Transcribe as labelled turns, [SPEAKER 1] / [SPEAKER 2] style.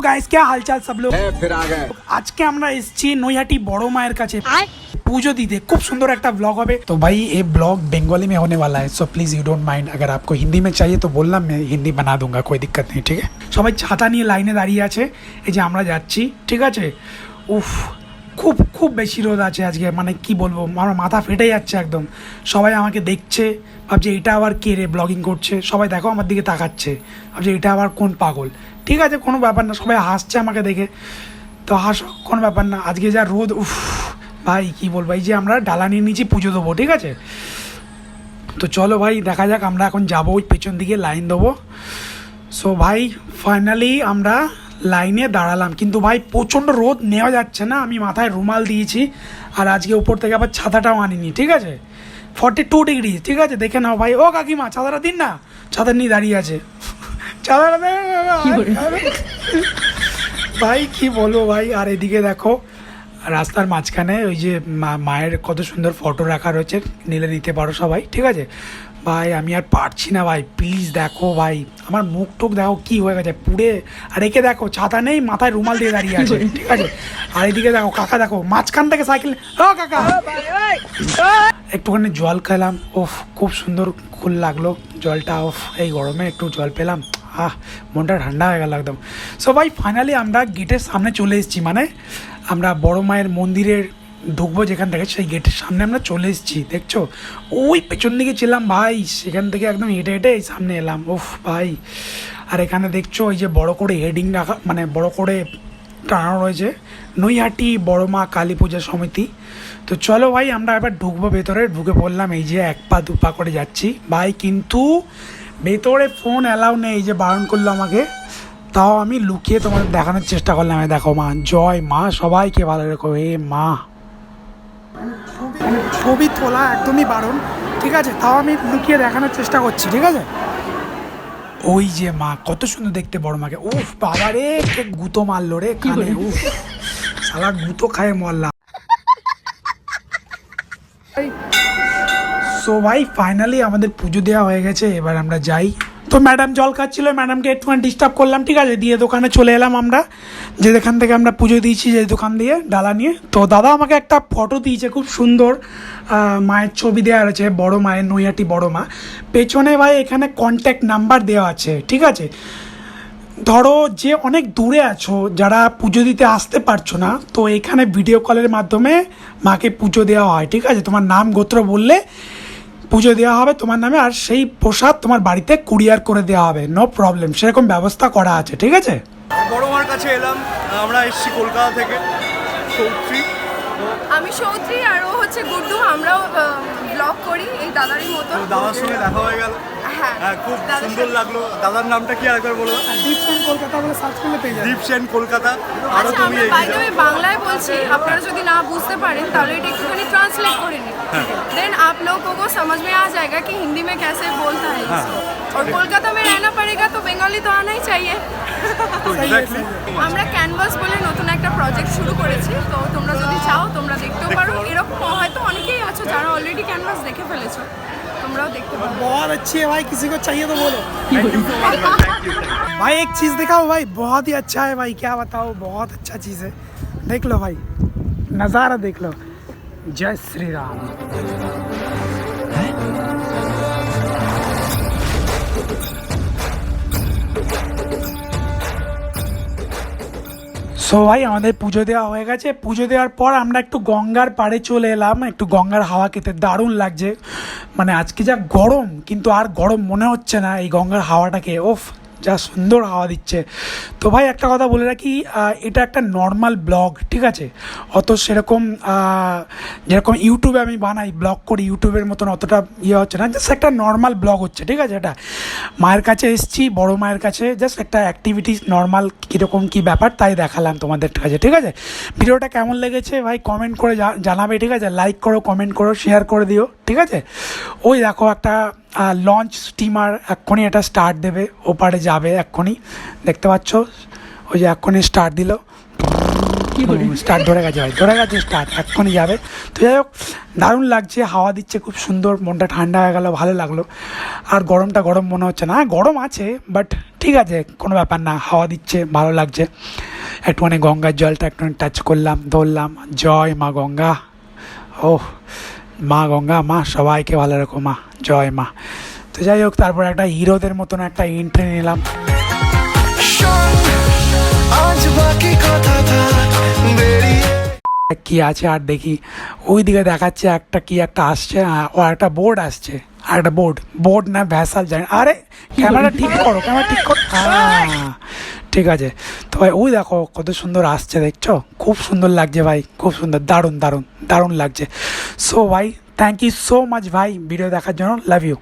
[SPEAKER 1] Guys क्या हालचाल सब लोग फिर आ गए আজকে আমরা এসেছি নৈহাটি বড় মায়ের কাছে पूजो दीदी खूब सुंदर एक ब्लॉग होबे। तो भाई ये ब्लॉग बंगाली में होने वाला है, so please you don't mind. अगर आपको हिंदी में चाहिए तो बोलना, मैं हिंदी बना दूंगा, कोई दिक्कत नहीं, ठीक है। সবাই ছাতা নিয়ে লাইনে দাঁড়িয়ে আছে, এই যে আমরা যাচ্ছি, ঠিক আছে। উফ খুব খুব বেশি রোদ আছে আজকে, মানে কি বলবো, আমার মাথা ফেটে যাচ্ছে একদম। সবাই আমাকে দেখছে, ভাবছে এটা আবার কে রে ব্লগিং করছে। সবাই দেখো আমার দিকে তাকাচ্ছে, ভাবছে এটা আবার কোন পাগল। ঠিক আছে, কোনো ব্যাপার না, সবাই হাসছে আমাকে দেখে, তো হাসো, কোনো ব্যাপার না। আজকে যা রোদ, উফ ভাই কি বলবো। এই যে আমরা ডালা নিয়ে নিচে পুজো দেবো, ঠিক আছে। তো চলো ভাই দেখা যাক, আমরা এখন যাবো ওই পেছন দিকে লাইন দেবো। সো ভাই ফাইনালি আমরা লাইনে দাঁড়ালাম, কিন্তু ভাই প্রচণ্ড রোদ, নেওয়া যাচ্ছে না। আমি মাথায় রুমাল দিয়েছি, আর আজকে উপর থেকে আবার ছাতাটাও আনিনি, ঠিক আছে। 42 ডিগ্রি, ঠিক আছে, দেখে নাও ভাই। ও কাকিমা ছাতাটা দিন না, ছাতা নিয়ে দাঁড়িয়ে আছে, ছাতাটা ভাই কি বলবো ভাই। আর এদিকে দেখো রাস্তার মাঝখানে ওই যে মায়ের কত সুন্দর ফটো রাখা রয়েছে, নিলে নিতে পারো সবাই, ঠিক আছে। ভাই আমি আর পারছি না ভাই, প্লিজ দেখো ভাই, আমার মুখ টুক দেখো কি হয়ে গেছে পুড়ে। আর একে দেখো ছাতা নেই, মাথায় রুমাল দিয়ে দাঁড়িয়ে আছে, ঠিক আছে। আর এদিকে দেখো কাকা, দেখো মাঝখান থেকে সাইকেল, ও কাকা। একটুখানি জল খেলাম, ওফ খুব সুন্দর কুল লাগলো জলটা, ওফ এই গরমে একটু জল পেলাম, মনটা ঠান্ডা হয়ে গেল একদম। সো ভাই ফাইনালি আমরা গেটের সামনে চলে এসেছি, মানে আমরা বড় মায়ের মন্দিরের ঢুকবো যেখান থেকে, সেই গেটের সামনে আমরা চলে এসেছি, দেখছো। ওই পেছন দিকে ছিলাম ভাই, সেখান থেকে একদম হেঁটে হেঁটে এই সামনে এলাম, উফ ভাই। আর এখানে দেখছো ওই যে বড় করে হেডিং রাখা, মানে বড় করে টানানো রয়েছে, নৈহাটি বড় মা কালী পূজা সমিতি। তো চলো ভাই আমরা এবার ঢুকবো ভেতরে, ঢুকে পড়লাম, এই যে এক পা দু পা করে যাচ্ছি ভাই। কিন্তু ভেতরে ফোন অ্যালাউ নেই, এই যে বারণ করলো আমাকে, তাও আমি লুকিয়ে তোমাদের দেখানোর চেষ্টা করলাম। দেখো মা, জয় মা, সবাইকে ভালো রেখো, এ মা। ছবি তোলা একদমই বারণ, ঠিক আছে, তাও আমি লুকিয়ে দেখানোর চেষ্টা করছি, ঠিক আছে। ওই যে মা, কত সুন্দর দেখতে বড় মাকে, উফ বাবা রে, কে গুঁতো মারলো রে কানে, উফ শালা গুঁতো খায় মরলাম। সো ভাই ফাইনালি আমাদের পুজো দেওয়া হয়ে গেছে, এবার আমরা যাই। তো ম্যাডাম জল খাচ্ছিল, ম্যাডামকে একটুখানি ডিস্টার্ব করলাম, ঠিক আছে, দিয়ে দোকানে চলে এলাম আমরা, যে দোকান থেকে আমরা পুজো দিয়েছি, যে দোকান দিয়ে ডালা নিয়ে। তো দাদা আমাকে একটা ফটো দিয়েছে, খুব সুন্দর মায়ের ছবি দেওয়া রয়েছে, বড় মায়ের, নৈহাটি বড় মা। পেছনে ভাই এখানে কন্ট্যাক্ট নাম্বার দেওয়া আছে, ঠিক আছে। ধরো যে অনেক দূরে আছো, যারা পুজো দিতে আসতে পারছো না, তো এখানে ভিডিও কলের মাধ্যমে মাকে পুজো দেওয়া হয়, ঠিক আছে। তোমার নাম গোত্র বললে পুজো দেওয়া হবে তোমার নামে, আর সেই প্রসাদ তোমার বাড়িতে কুরিয়ার করে দেওয়া হবে, নো প্রবলেম, সেরকম ব্যবস্থা করা আছে, ঠিক আছে।
[SPEAKER 2] বড় মার কাছে এলাম, আমরা এসেছি কলকাতা থেকে, সৌত্রী।
[SPEAKER 3] আমি সৌত্রী, আর ও হচ্ছে গুড্ডু, আমরাও ব্লগ করি এই দাদারই মতো।
[SPEAKER 2] দাদার সঙ্গে দেখা হয়ে গেল, হ্যাঁ খুব সুন্দর লাগলো। দাদার নামটা কি আরেকবার বলো?
[SPEAKER 1] দীপ সেন কলকাতা বলে সার্চ করলে পেয়ে যাবে।
[SPEAKER 2] দীপ সেন কলকাতা। আরো
[SPEAKER 3] আচ্ছা,
[SPEAKER 2] তুমি
[SPEAKER 3] আমরা বাই দ্য ওয়ে বাংলায় বলছি, আপনারা যদি না বুঝতে পারেন তাহলে এটা একটুখানি ट्रांसलेट করে নিন, देन आप लोगों को समझ में आ जाएगा कि हिंदी में कैसे बोलता है इसको। और कोलकाता में रहना पड़ेगा तो बेंगली तो आना ही चाहिए। আমরা ক্যানভাস বলে নতুন একটা প্রজেক্ট শুরু করেছি, তো তোমরা যদি চাও তোমরা দেখতেও পারো। এরকম হয়তো অনেকেই আছো যারা অলরেডি ক্যানভাস দেখে ফেলেছো, তোমরাও দেখতে পারো।
[SPEAKER 1] बहुत अच्छी है भाई, किसी को चाहिए तो बोलो। भाई एक चीज दिखाओ भाई, बहुत ही अच्छा है भाई, क्या बताओ, बहुत अच्छा चीज है, देख लो भाई, नज़ारा देख लो। जय श्री राम। সো ভাই আমাদের পুজো দেওয়া হয়ে গেছে, পুজো দেওয়ার পর আমরা একটু গঙ্গার পাড়ে চলে এলাম, একটু গঙ্গার হাওয়া খেতে, দারুণ লাগছে। মানে আজকে যা গরম, কিন্তু আর গরম মনে হচ্ছে না এই গঙ্গার হাওয়াটাকে, ওফ যা সুন্দর হাওয়া দিচ্ছে। তো ভাই একটা কথা বলে রাখি, এটা একটা নর্মাল ব্লগ, ঠিক আছে, অত সেরকম যেরকম ইউটিউবে আমি বানাই ব্লগ করি, ইউটিউবের মতন অতটা ইয়ে হচ্ছে না, জাস্ট একটা নর্মাল ব্লগ হচ্ছে, ঠিক আছে। এটা মায়ের কাছে এসেছি, বড় মায়ের কাছে, জাস্ট একটা অ্যাক্টিভিটি, নর্মাল কীরকম কী ব্যাপার তাই দেখালাম তোমাদের কাছে, ঠিক আছে। ভিডিওটা কেমন লেগেছে ভাই কমেন্ট করে জানাবে, ঠিক আছে, লাইক করো, কমেন্ট করো, শেয়ার করে দিও, ঠিক আছে। ওই দেখো একটা লঞ্চ স্টিমার এক্ষুনি এটা স্টার্ট দেবে, ওপারে যাবে এক্ষুনি, দেখতে পাচ্ছ ওই যে এক্ষুনি স্টার্ট দিল। স্টার্ট ধরে গেছে ভাই, ধরে গেছে স্টার্ট, এক্ষুনি যাবে। তো যাই হোক, দারুণ লাগছে, হাওয়া দিচ্ছে খুব সুন্দর, মনটা ঠান্ডা হয়ে গেল, ভালো লাগলো। আর গরমটা গরম মনে হচ্ছে না, গরম আছে বাট ঠিক আছে, কোনো ব্যাপার না, হাওয়া দিচ্ছে, ভালো লাগছে। একটুখানি গঙ্গার জলটা একটুখানি টাচ করলাম, ধরলাম, জয় মা গঙ্গা। ওহ মা গঙ্গা, মা সবাইকে ভালো রাখো মা, জয় মা। তো যাই হোক, তারপর একটা হিরোদের মতন একটা এন্ট্রি নিলাম।
[SPEAKER 4] আজ বাকি কথা থাক বেরিয়ে
[SPEAKER 1] কি আছে আর দেখি, ওই দিকে দেখাচ্ছে একটা কি একটা আসছে, ও একটা বোর্ড আসছে, আর একটা বোর্ড না ভ্যাসাল জানি। আরে ক্যামেরা ঠিক করো, ক্যামেরা ঠিক করো, ঠিক আছে। তো ভাই ওই দেখো কত সুন্দর আসছে, দেখছো, খুব সুন্দর লাগছে ভাই, খুব সুন্দর, দারুণ দারুণ দারুণ লাগছে। সো ভাই থ্যাংক ইউ সো মাচ ভাই ভিডিও দেখার জন্য, লাভ ইউ।